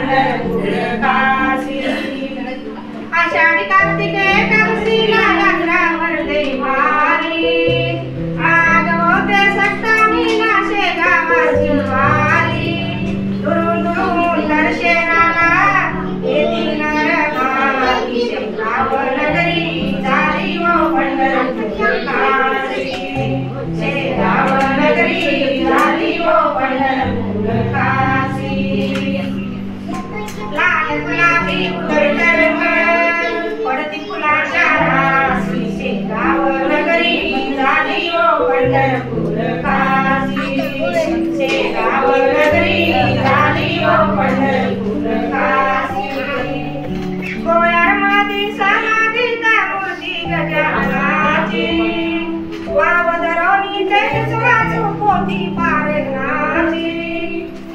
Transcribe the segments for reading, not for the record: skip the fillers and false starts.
पंढरपूर काशी आषाढी कार्तिके एकादशीला यात्रावर देवारी आगवते सप्तमीला शेगावाची वारी दुरून दुरून दर्शनाला येती नरमाई शेगाव नगरी झाली वो पंढरपूर काशी शेगाव नगरी झाली वो पंढरपूर काशी लाल गुलाबी उधळते पडती फुलाच्या राशी शेगाव नगरी झाली वो पंढरपूर काशी शेगाव नगरी झाली वो पंढरपूर काशी गोव्यामध्ये समाधीचा मूर्ती गजाननाची वावदरोनी तेज वाचू पोटी पारणाची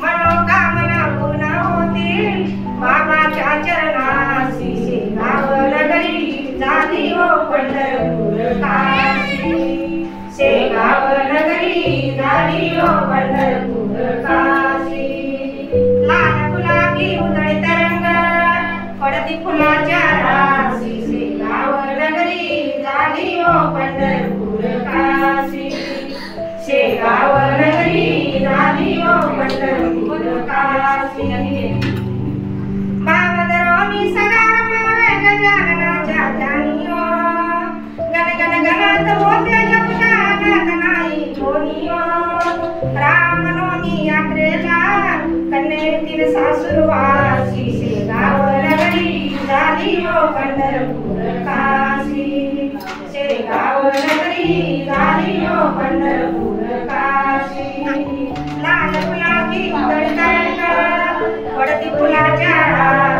मनोकामना पूर्ण होतील बाबाच्या चरणाशी शेगाव नगरी झाली वो पंढरपूर काशी शेगाव नगरी झाली वो पंढरपूर काशी लाल गुलाबी उधळते रंग पडती फुलाच्या राशी शेगाव नगरी झाली वो पंढरपूर काशी शेगाव नगरी झाली वो पंढरपूर काशी बावदरोनी सगळा गजाननाच्या ध्यानी गण गण गणात होते जपता गत नाही कोणी रामनवमी यात्रेला कन्नेतील सासूरवासी शेगाव नगरी झाली वो पंढरपूर काशी शेगाव नगरी झाली वो पंढरपूर काशी लाल गुलाबी उधळते पडती फुलाच्या